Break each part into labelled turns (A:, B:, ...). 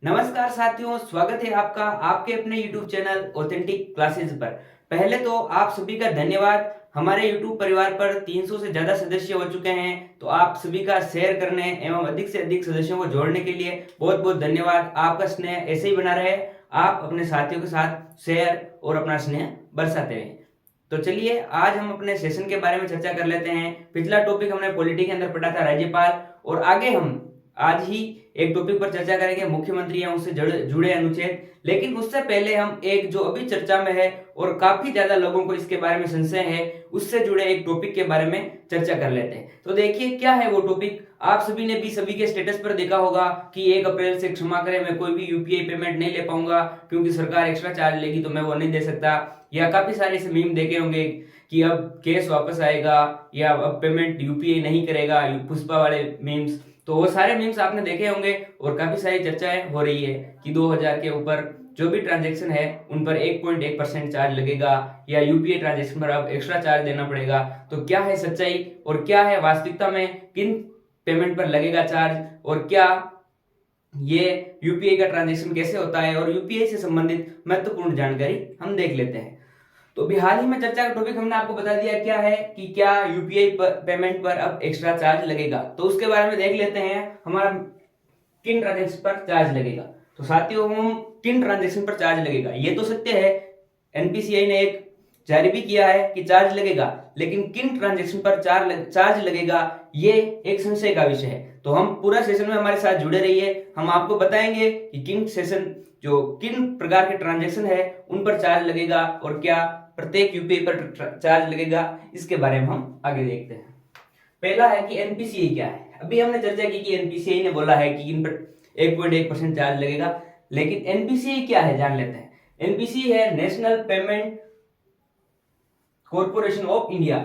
A: नमस्कार साथियों, स्वागत है आपका आपके अपने YouTube चैनल ऑथेंटिक क्लासेस पर। पहले तो आप सभी का धन्यवाद। हमारे YouTube परिवार पर 300 से ज्यादा सदस्य हो चुके हैं, तो आप सभी का शेयर करने एवं अधिक से अधिक सदस्यों को जोड़ने के लिए बहुत बहुत धन्यवाद। आपका स्नेह ऐसे ही बना रहे, आप अपने साथियों के साथ शेयर और अपना स्नेह बरसाते रहें। तो चलिए आज हम अपने सेशन के बारे में चर्चा कर लेते हैं। पिछला टॉपिक हमने पॉलिटी के अंदर पढ़ा था राज्यपाल, और आगे हम आज ही एक टॉपिक पर चर्चा करेंगे मुख्यमंत्री या उससे जुड़े अनुच्छेद। लेकिन उससे पहले हम एक जो अभी चर्चा में है और काफी ज्यादा लोगों को इसके बारे में संशय है, उससे जुड़े एक टॉपिक के बारे में चर्चा कर लेते हैं। तो देखिए क्या है वो टॉपिक। आप सभी ने भी सभी के स्टेटस पर देखा होगा कि 1 अप्रैल से क्षमा करें, मैं कोई भी यूपीआई पेमेंट नहीं ले पाऊंगा क्योंकि सरकार एक्स्ट्रा चार्ज लेगी, तो मैं वो नहीं दे सकता। या काफी सारे ऐसे मीम देखे होंगे कि अब केस वापस आएगा या अब पेमेंट यूपीआई नहीं करेगा, पुष्पा वाले मीम्स। तो वो सारे मीम्स आपने देखे होंगे और काफी सारी चर्चाएं हो रही है कि 2000 के ऊपर जो भी ट्रांजैक्शन है उन पर 1.1% चार्ज लगेगा या यूपीआई ट्रांजैक्शन पर अब एक्स्ट्रा चार्ज देना पड़ेगा। तो क्या है सच्चाई और क्या है वास्तविकता में, किन पेमेंट पर लगेगा चार्ज, और क्या ये यूपीआई का ट्रांजैक्शन कैसे होता है, और यूपीआई से संबंधित महत्वपूर्ण जानकारी हम देख लेते हैं। तो अभी हाल ही में चर्चा का टॉपिक हमने आपको बता दिया क्या है कि क्या यूपीआई पेमेंट पर अब एक्स्ट्रा चार्ज लगेगा। तो उसके बारे में देख लेते हैं हमारा किन ट्रांजेक्शन पर चार्ज लगेगा। तो साथियों, हम किन ट्रांजेक्शन पर चार्ज लगेगा ये तो सत्य है, एनपीसीआई ने एक जारी भी किया है कि चार्ज लगेगा, लेकिन किन ट्रांजेक्शन पर चार्ज लगेगा ये एक संशय का विषय है। तो हम पूरा सेशन में हमारे साथ जुड़े रहिए, हम आपको बताएंगे कि किन प्रकार के ट्रांजेक्शन है उन पर चार्ज लगेगा और क्या प्रत्येक यूपीआई पर चार्ज लगेगा, इसके बारे में हम आगे देखते हैं। पहला है कि एनपीसीआई क्या है। अभी हमने चर्चा की कि एनपीसीआई ने बोला है कि इन पर 1.1% चार्ज लगेगा, लेकिन एनपीसीआई क्या है जान लेते हैं। एनपीसीआई है national payment corporation of India.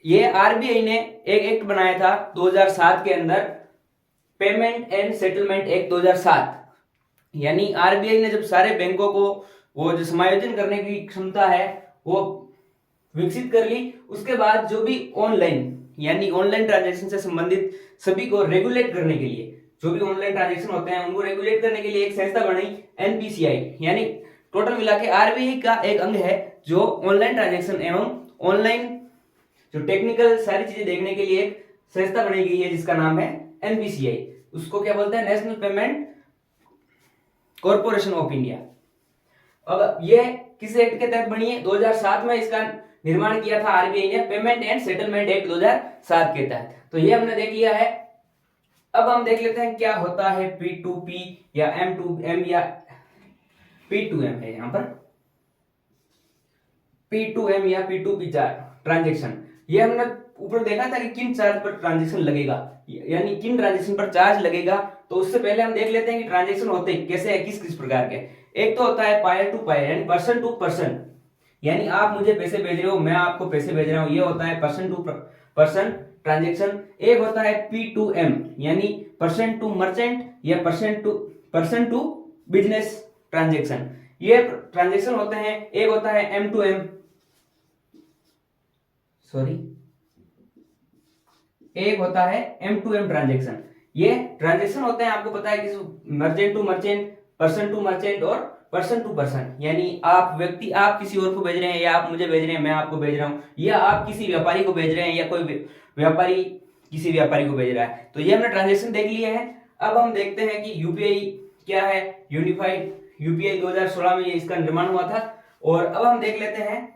A: ये आरबीआई ने एक एक्ट बनाया था 2007 के अंदर, पेमेंट एंड सेटलमेंट एक्ट 2007। यानी आरबीआई ने जब सारे बैंकों को वो जो समायोजन करने की क्षमता है वो विकसित कर ली, उसके बाद जो भी ऑनलाइन यानी ऑनलाइन ट्रांजैक्शन से संबंधित सभी को रेगुलेट करने के लिए, जो भी ऑनलाइन ट्रांजैक्शन होते हैं उनको रेगुलेट करने के लिए एक संस्था बनी एनपीसीआई। यानी टोटल मिला के आरबीआई का एक अंग है जो ऑनलाइन ट्रांजैक्शन एवं ऑनलाइन जो टेक्निकल सारी चीजें देखने के लिए एक संस्था बनाई गई है जिसका नाम है एनपीसीआई। उसको क्या बोलते हैं, national payment corporation of India. अब ये किस एक्ट के तहत बनी है, 2007 में इसका निर्माण किया था आरबीआई ने, पेमेंट एंड सेटलमेंट एक्ट 2007 के तहत। तो ये हमने देख लिया है। अब हम देख लेते हैं क्या होता है P2P या M2M या P2M है यहाँ पर P2M या P2P ट्रांजेक्शन। ये हमने ऊपर देखा था कि किन चार्ज पर ट्रांजेक्शन लगेगा, यानी किन ट्रांजेक्शन पर चार्ज लगेगा। तो उससे पहले हम देख लेते हैं कि ट्रांजेक्शन होते कैसे है, किस किस प्रकार के। एक तो होता है पायर टू पायर यानी पर्सन टू पर्सन, यानी आप मुझे पैसे भेज रहे हो, मैं आपको पैसे भेज रहा हूं, ये होता है पर्सन टू पर्सन ट्रांजेक्शन। एक होता है P2M यानी पर्सन टू मर्चेंट या पर्सन टू बिजनेस ट्रांजेक्शन। ये ट्रांजेक्शन होते हैं। एक होता है M2M, एक होता है M2M ट्रांजेक्शन। ये ट्रांजेक्शन होते हैं, आपको पता है कि merchant to merchant, person to merchant और पर्सन टू पर्सन। यानी आप किसी और को भेज रहे हैं या आप मुझे भेज रहे हैं, मैं आपको भेज रहा हूं, या आप किसी व्यापारी को भेज रहे हैं या कोई व्यापारी किसी व्यापारी को भेज रहा है। तो ये हमने ट्रांजेक्शन देख लिए हैं। अब हम देखते हैं कि यूपीआई क्या है। यूनिफाइड यूपीआई 2016 में इसका निर्माण हुआ था। और अब हम देख लेते हैं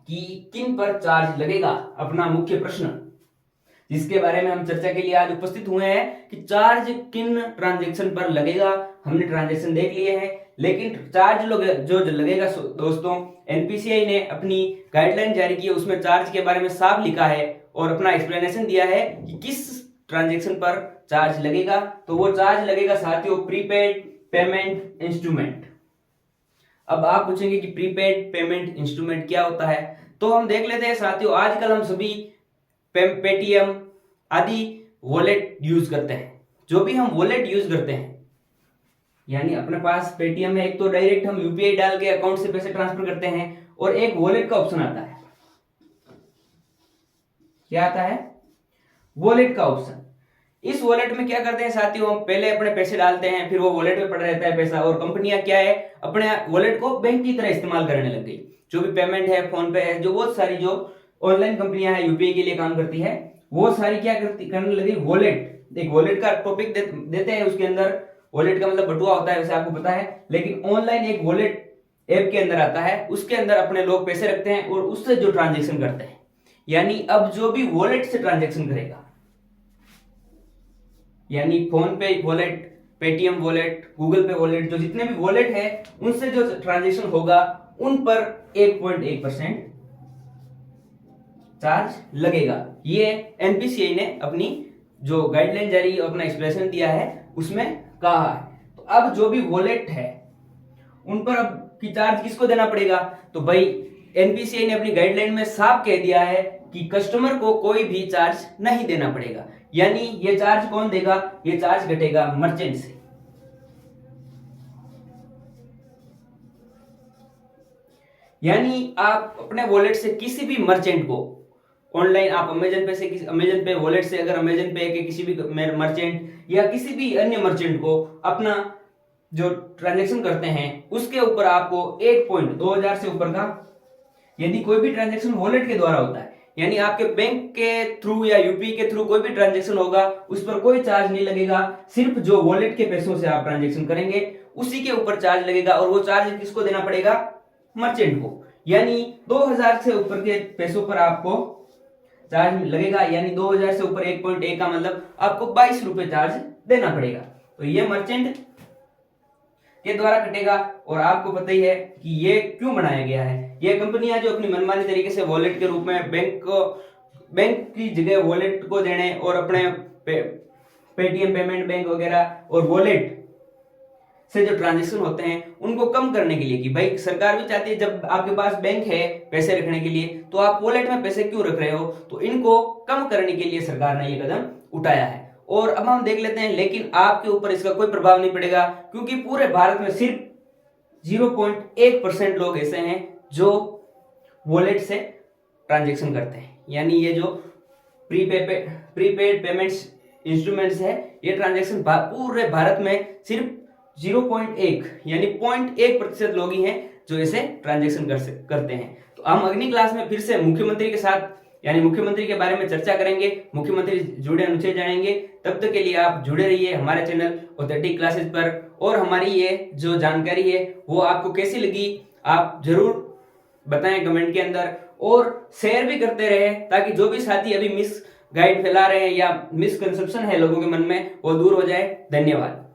A: कि किन पर चार्ज लगेगा, अपना मुख्य प्रश्न जिसके बारे में हम चर्चा के लिए आज उपस्थित हुए हैं कि चार्ज किन ट्रांजैक्शन पर लगेगा। हमने ट्रांजैक्शन देख लिए हैं, लेकिन चार्ज जो लगेगा दोस्तों, एनपीसीआई ने अपनी गाइडलाइन जारी की है, उसमें चार्ज के बारे में साफ लिखा है और अपना एक्सप्लेनेशन दिया है कि किस ट्रांजैक्शन पर चार्ज लगेगा। तो वो चार्ज लगेगा साथियों प्रीपेड पेमेंट इंस्ट्रूमेंट। अब आप पूछेंगे कि प्रीपेड पेमेंट इंस्ट्रूमेंट क्या होता है, तो हम देख लेते हैं साथियों। आजकल हम सभी पेटीएम आदि वॉलेट यूज करते हैं। जो भी हम वॉलेट यूज करते हैं, यानी अपने पास पेटीएम में एक तो डायरेक्ट हम यूपीआई डाल के अकाउंट से पैसे ट्रांसफर करते हैं, और एक वॉलेट का ऑप्शन आता है। क्या आता है, वॉलेट का ऑप्शन। इस वॉलेट में क्या करते हैं साथियों, हम पहले अपने पैसे डालते हैं, फिर वो वॉलेट में पड़ा रहता है पैसा, और कंपनियां क्या है अपने वॉलेट को बैंक की तरह इस्तेमाल करने लग गई। जो भी पेमेंट है, फोन पे है, जो बहुत सारी जो ऑनलाइन कंपनियां हैं यूपीआई के लिए काम करती है, वो सारी क्या करने लगी, वॉलेट। एक वॉलेट का टॉपिक देते हैं, उसके अंदर वॉलेट का मतलब बटुआ होता है, वैसे आपको पता है, लेकिन ऑनलाइन एक वॉलेट ऐप के अंदर आता है, उसके अंदर अपने लोग पैसे रखते हैं और उससे जो ट्रांजेक्शन करते हैं। यानी अब जो भी वॉलेट से ट्रांजेक्शन करेगा, यानी फोन पे वॉलेट, पेटीएम वॉलेट, गूगल पे वॉलेट, जो जितने भी वॉलेट है उनसे जो ट्रांजेक्शन होगा उन पर 1.1% चार्ज लगेगा। ये एनपीसीआई ने अपनी जो गाइडलाइन जारी और अपना एक्सप्लेनेशन दिया है उसमें कहा है। तो अब जो भी वॉलेट है उन पर अब की चार्ज किसको देना पड़ेगा, तो भाई एनपीसीआई ने अपनी गाइडलाइन में साफ कह दिया है कि कस्टमर को कोई भी चार्ज नहीं देना पड़ेगा। यानी ये चार्ज कौन देगा, ये चार्ज घटेगा मर्चेंट से। यानी आप अपने वॉलेट से किसी भी मर्चेंट को, ऑनलाइन आप अमेजन पे से, अमेजन पे वॉलेट से अगर अमेजन पे के किसी भी मर्चेंट या किसी भी अन्य मर्चेंट को अपना जो ट्रांजैक्शन करते हैं उसके ऊपर आपको 1.2000 से ऊपर का, यदि कोई भी ट्रांजैक्शन वॉलेट के द्वारा होता है, यानी आपके बैंक के थ्रू या यूपी के थ्रू कोई भी ट्रांजैक्शन होगा उस पर कोई चार्ज नहीं लगेगा, सिर्फ जो वॉलेट के पैसों से आप ट्रांजैक्शन करेंगे उसी के ऊपर चार्ज लगेगा। और वो चार्ज किसको देना पड़ेगा, मर्चेंट को। यानी 2000 से ऊपर के पैसों पर आपको चार्ज लगेगा, यानी 2000 से ऊपर 1.1 का मतलब आपको 22 रुपए चार्ज देना पड़ेगा। तो ये मर्चेंट के द्वारा कटेगा। और आपको पता ही है कि ये क्यों बनाया गया है, ये कंपनियां जो अपनी मनमानी तरीके से वॉलेट के रूप में बैंक की जगह वॉलेट को देने और अपने पेटीएम पेमेंट बैंक वगैरह और वॉलेट से जो ट्रांजेक्शन होते हैं उनको कम करने के लिए, कि भाई सरकार भी चाहती है जब आपके पास बैंक है पैसे रखने के लिए तो आप वॉलेट में पैसे क्यों रख रहे हो, तो इनको कम करने के लिए सरकार ने ये कदम उठाया है। और अब हम देख लेते हैं, लेकिन आपके ऊपर इसका कोई प्रभाव नहीं पड़ेगा, क्योंकि पूरे भारत में सिर्फ 0.1% लोग ऐसे हैं जो वॉलेट से ट्रांजेक्शन करते हैं। यानी ये जो प्रीपेड पेमेंट्स इंस्ट्रूमेंट्स है, ये ट्रांजेक्शन पूरे भारत में सिर्फ 0.1 यानी 0.1% लोग ही हैं जो ऐसे ट्रांजेक्शन करते हैं। तो हम अगली क्लास में फिर से मुख्यमंत्री के साथ, यानी मुख्यमंत्री के बारे में चर्चा करेंगे, मुख्यमंत्री जुड़े अनुच्छेद जानेंगे। तब तक के लिए आप जुड़े रहिए हमारे चैनल ऑथेंटिक क्लासेस पर। और हमारी ये जो जानकारी है वो आपको कैसी लगी आप जरूर बताएं कमेंट के अंदर, और शेयर भी करते रहे ताकि जो भी साथी अभी मिस गाइड फैला रहे हैं या मिसकंसेप्शन है लोगों के मन में वो दूर हो जाए। धन्यवाद।